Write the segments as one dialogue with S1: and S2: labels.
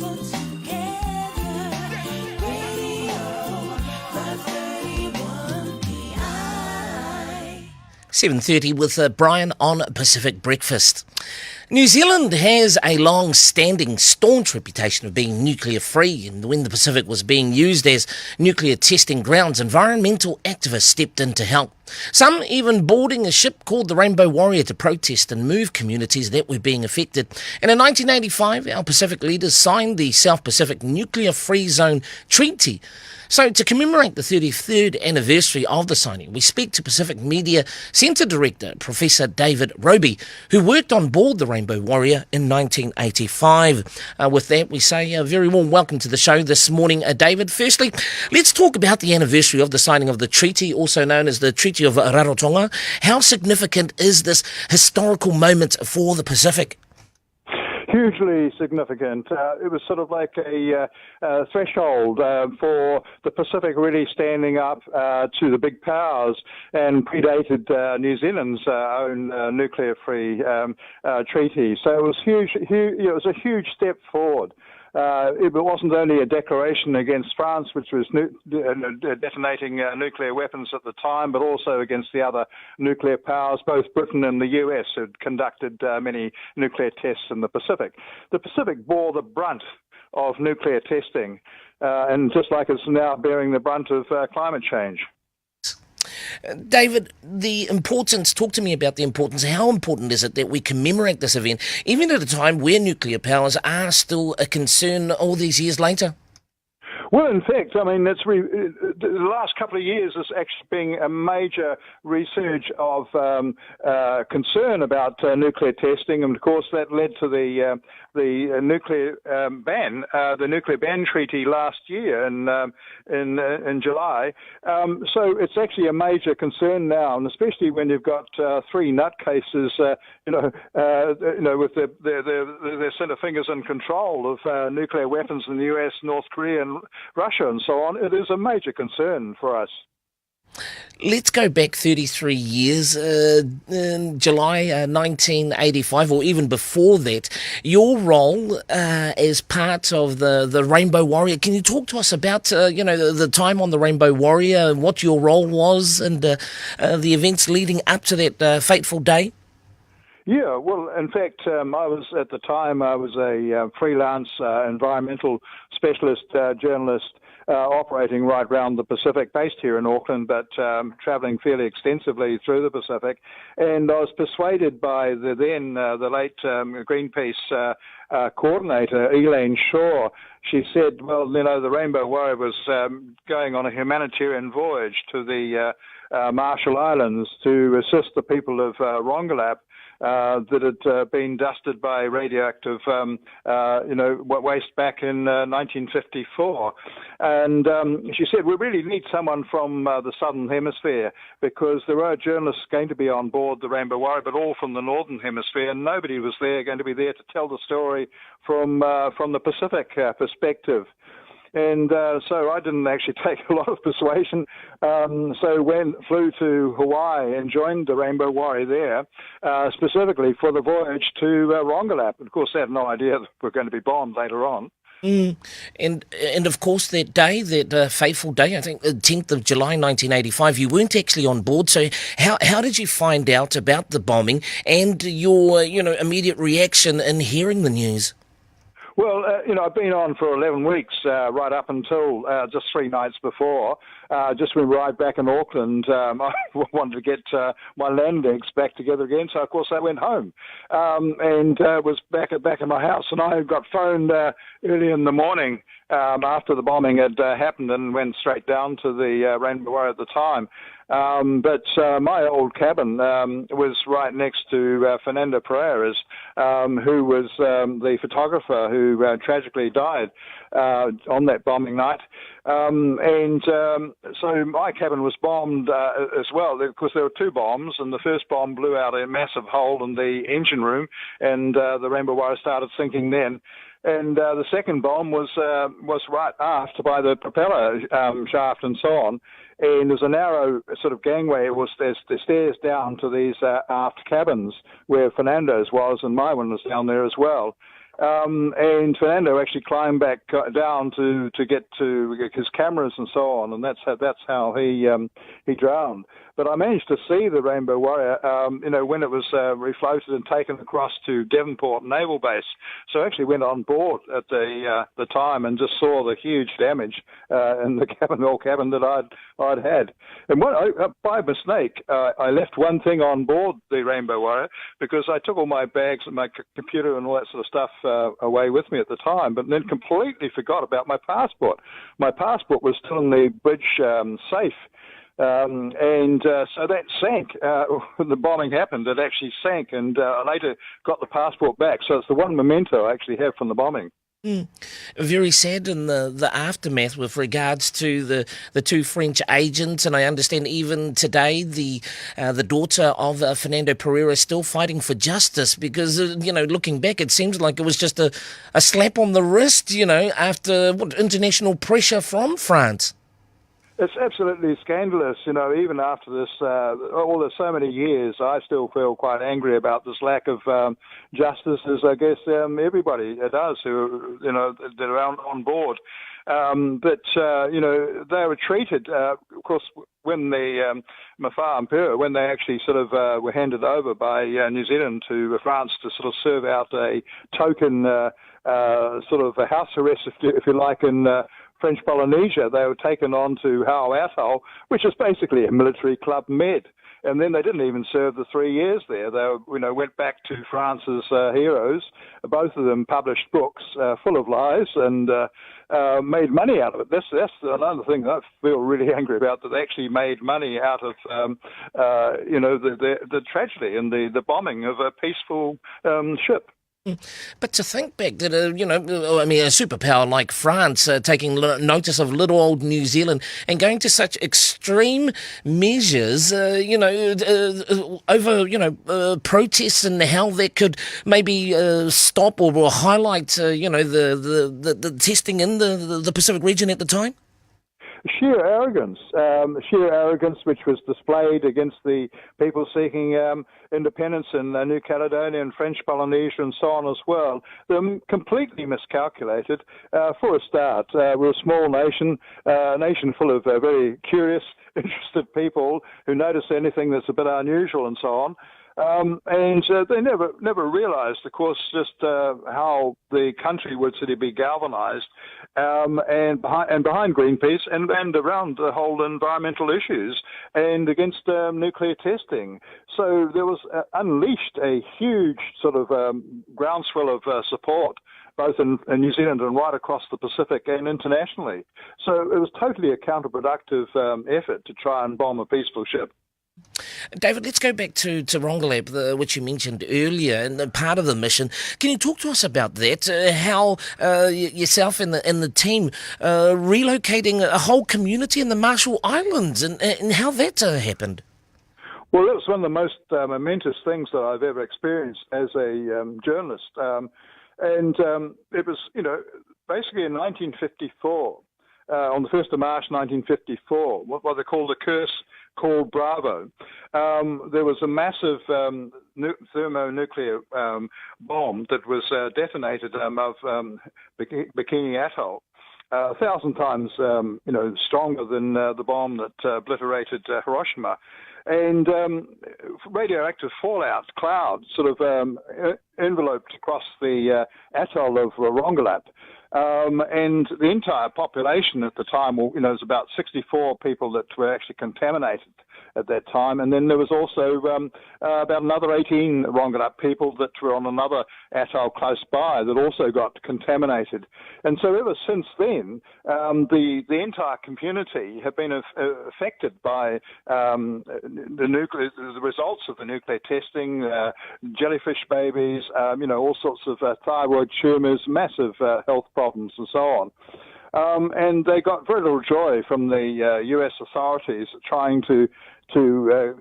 S1: people together. Radio 531pi's.
S2: 7:30 with Brian on Pacific Breakfast. New Zealand has a long-standing staunch reputation of being nuclear-free, and when the Pacific was being used as nuclear testing grounds, environmental activists stepped in to help. Some even boarding a ship called the Rainbow Warrior to protest and move communities that were being affected. And in 1985, our Pacific leaders signed the South Pacific Nuclear-Free Zone Treaty. So to commemorate the 33rd anniversary of the signing, we speak to Pacific Media Centre Director Professor David Robie, who worked on board the Rainbow Warrior in 1985. With that, we say a very warm welcome to the show this morning, David. Firstly, let's talk about the anniversary of the signing of the treaty, also known as the Treaty of Rarotonga. How significant is this historical moment for the Pacific?
S3: Hugely significant. It was sort of like a threshold for the Pacific really standing up to the big powers and predated New Zealand's own nuclear-free treaty. So it was huge. It was a huge step forward. It wasn't only a declaration against France, which was detonating nuclear weapons at the time, but also against the other nuclear powers. Both Britain and the US had conducted many nuclear tests in the Pacific. The Pacific bore the brunt of nuclear testing, and just like it's now bearing the brunt of climate change.
S2: David, talk to me about the importance. How important is it that we commemorate this event, even at a time where nuclear powers are still a concern all these years later?
S3: Well, in fact, I mean, the last couple of years has actually been a major resurge of concern about nuclear testing, and of course that led to the nuclear ban, the nuclear ban treaty last year in July. So it's actually a major concern now, and especially when you've got three nutcases, with their centre fingers in control of nuclear weapons in the US, North Korea, and Russia, and so on. It is a major concern for us.
S2: Let's go back 33 years, in July 1985, or even before that. Your role as part of the Rainbow Warrior. Can you talk to us about, the time on the Rainbow Warrior, what your role was, and the events leading up to that fateful day?
S3: Yeah, well, in fact, I was a freelance environmental specialist journalist operating right around the Pacific, based here in Auckland, but travelling fairly extensively through the Pacific. And I was persuaded by the late Greenpeace coordinator, Elaine Shaw. She said, well, the Rainbow Warrior was going on a humanitarian voyage to the Marshall Islands to assist the people of Rongelap, that had been dusted by radioactive, waste back in 1954. And she said, we really need someone from the Southern Hemisphere, because there are journalists going to be on board the Rainbow Warrior, but all from the Northern Hemisphere, and nobody was going to be there to tell the story from the Pacific perspective. And so I didn't actually take a lot of persuasion. Flew to Hawaii and joined the Rainbow Warrior there, specifically for the voyage to Rongelap. Of course, they had no idea that we're going to be bombed later on.
S2: And of course that day, that fateful day, I think the 10th of July 1985, you weren't actually on board. So how did you find out about the bombing and your immediate reaction in hearing the news?
S3: Well, I've been on for 11 weeks, right up until just 3 nights before. Just when we arrived back in Auckland, I wanted to get my land legs back together again, so of course I went home and was back in my house. And I got phoned early in the morning after the bombing had happened, and went straight down to the Rainbow Warrior at the time. But my old cabin was right next to Fernando Pereira's, who was the photographer who tragically died on that bombing night. So my cabin was bombed as well, because there were 2 bombs, and the first bomb blew out a massive hole in the engine room, and the Rainbow Warrior started sinking then. And the second bomb was right aft by the propeller shaft and so on. And there's a narrow sort of gangway. There's the stairs down to these aft cabins where Fernando's was, and my one was down there as well. And Fernando actually climbed back down to get to his cameras and so on, and that's how he drowned. But I managed to see the Rainbow Warrior, when it was refloated and taken across to Devonport Naval Base. So I actually went on board at the time and just saw the huge damage in the cabin that I'd had. And by mistake, I left one thing on board the Rainbow Warrior because I took all my bags and my computer and all that sort of stuff away with me at the time, but then completely forgot about my passport. My passport was still in the bridge safe. So that sank. When the bombing happened, it actually sank, and I later got the passport back. So it's the one memento I actually have from the bombing.
S2: Very sad in the aftermath with regards to the two French agents, and I understand even today the daughter of Fernando Pereira is still fighting for justice because, looking back, it seems like it was just a slap on the wrist, after international pressure from France.
S3: It's absolutely scandalous, even after this, so many years, I still feel quite angry about this lack of justice, as I guess everybody does who, that are on board. But they were treated, of course, when the Ma'a and Pereira, when they actually sort of were handed over by New Zealand to France to sort of serve out a token sort of a house arrest, if you like, in French Polynesia. They were taken on to Ma'a Atoll, which is basically a military club med. And then they didn't even serve the 3 years there. They went back to France's heroes. Both of them published books full of lies and made money out of it. That's another thing that I feel really angry about, that they actually made money out of the tragedy and the bombing of a peaceful ship.
S2: But to think back that, a superpower like France taking notice of little old New Zealand and going to such extreme measures, over, protests and how that could maybe stop or highlight, the testing in the Pacific region at the time?
S3: Sheer arrogance, which was displayed against the people seeking independence in New Caledonia and French Polynesia and so on as well. They're completely miscalculated. For a start, we're a small nation, a nation full of very curious, interested people who notice anything that's a bit unusual and so on. And they never realised, of course, just how the country would sort of be galvanised and behind Greenpeace and around the whole environmental issues and against nuclear testing. So there was unleashed a huge sort of groundswell of support, both in New Zealand and right across the Pacific and internationally. So it was totally a counterproductive effort to try and bomb a peaceful ship.
S2: David, let's go back to Rongelap, which you mentioned earlier, and part of the mission. Can you talk to us about that? How yourself and the team relocating a whole community in the Marshall Islands, and how that happened?
S3: Well, that was one of the most momentous things that I've ever experienced as a journalist, and it was, basically in 1954. On the 1st of March 1954, what they called the curse called Bravo. There was a massive thermonuclear bomb that was detonated of Bikini Atoll, 1,000 times stronger than the bomb that obliterated Hiroshima. And radioactive fallout clouds sort of enveloped across the atoll of Rongelap. And the entire population at the time, was about 64 people that were actually contaminated at that time. And then there was also about another 18 Rongelap people that were on another atoll close by that also got contaminated. And so ever since then, the entire community have been affected by the results of the nuclear testing, jellyfish babies, all sorts of thyroid tumours, massive health problems and so on. And they got very little joy from the US authorities trying to to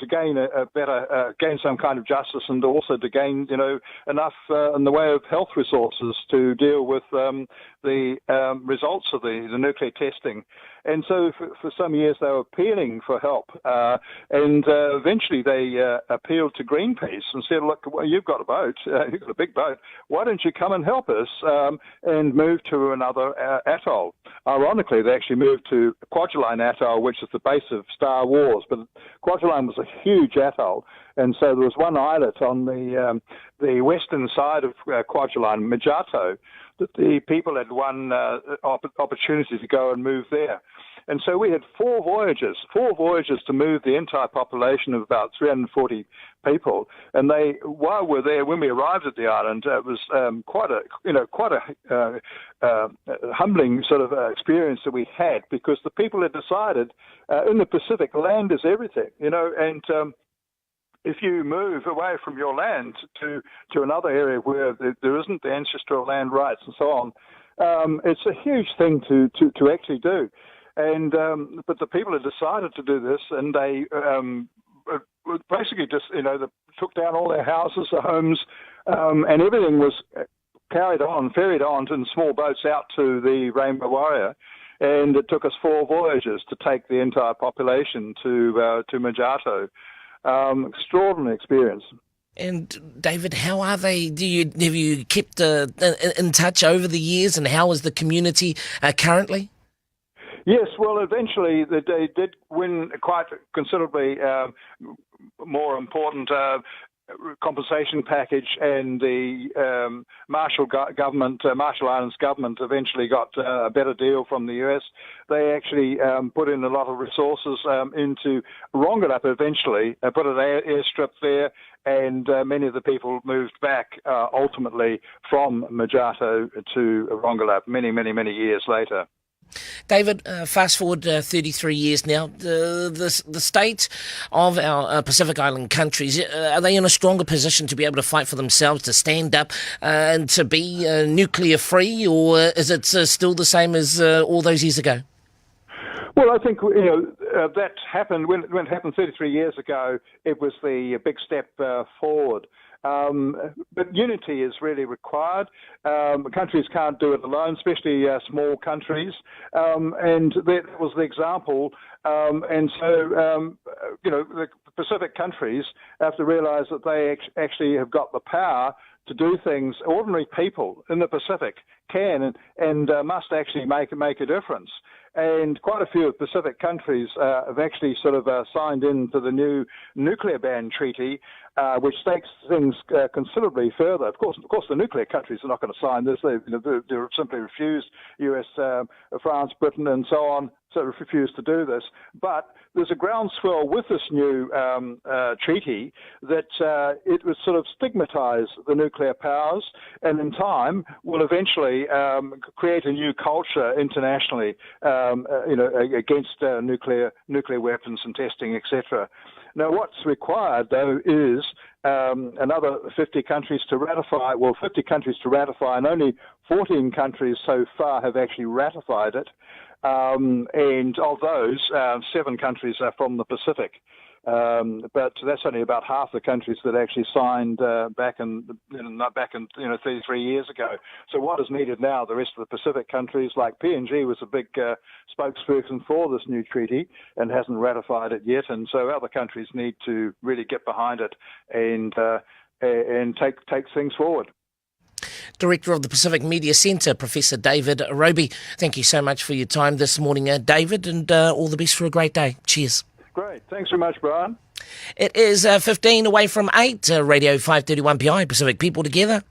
S3: gain a better gain some kind of justice, and also to gain enough in the way of health resources to deal with the results of the nuclear testing. And so for some years they were appealing for help, and eventually they appealed to Greenpeace and said, look, well, you've got a boat, you've got a big boat, why don't you come and help us and move to another atoll? Ironically, they actually moved to Kwajalein Atoll, which is the base of Star Wars, but Kwajalein was a huge atoll, and so there was one islet on the western side of Kwajalein, Majato, that the people had won opportunity to go and move there. And so we had four voyages to move the entire population of about 340 people. And while we're there, when we arrived at the island, it was quite a humbling sort of experience that we had, because the people had decided in the Pacific, land is everything, and if you move away from your land to another area where there isn't the ancestral land rights and so on, it's a huge thing to actually do. And but the people had decided to do this, and they basically just they took down all their houses, their homes, and everything was ferried on in small boats out to the Rainbow Warrior. And it took us 4 voyages to take the entire population to Majato. Extraordinary experience.
S2: And David, how are they? Have you kept in touch over the years, and how is the community currently?
S3: Yes, well, eventually they did win quite considerably more important compensation package, and the Marshall Islands government eventually got a better deal from the US. They actually put in a lot of resources into Rongelap eventually, put an airstrip there, and many of the people moved back ultimately from Majato to Rongelap many years later.
S2: David, fast forward 33 years now, the state of our Pacific Island countries, are they in a stronger position to be able to fight for themselves, to stand up and to be nuclear free, or is it still the same as all those years ago?
S3: Well, I think that happened when it happened 33 years ago. It was the big step forward. But unity is really required. Countries can't do it alone, especially small countries. And that was the example. And so, the Pacific countries have to realize that they actually have got the power to do things ordinary people in the Pacific can and must actually make a difference. And quite a few of the Pacific countries have actually sort of signed into the new nuclear ban treaty, which takes things considerably further. Of course, the nuclear countries are not going to sign this. They're simply refused. US, France, Britain, and so on, sort of refused to do this. But there's a groundswell with this new treaty that it would sort of stigmatize the nuclear powers, and in time will eventually create a new culture internationally, against nuclear weapons and testing, etc. Now, what's required, though, is another 50 countries to ratify. Well, 50 countries to ratify, and only 14 countries so far have actually ratified it. And of those, 7 countries are from the Pacific. But that's only about half the countries that actually signed back in 33 years ago. So what is needed now? The rest of the Pacific countries, like PNG, was a big spokesperson for this new treaty and hasn't ratified it yet. And so other countries need to really get behind it and take things forward.
S2: Director of the Pacific Media Centre, Professor David Robie. Thank you so much for your time this morning, David, and all the best for a great day. Cheers.
S3: Great. Thanks very much, Brian.
S2: It is 15 away from 8, Radio 531pi's, Pacific People Together.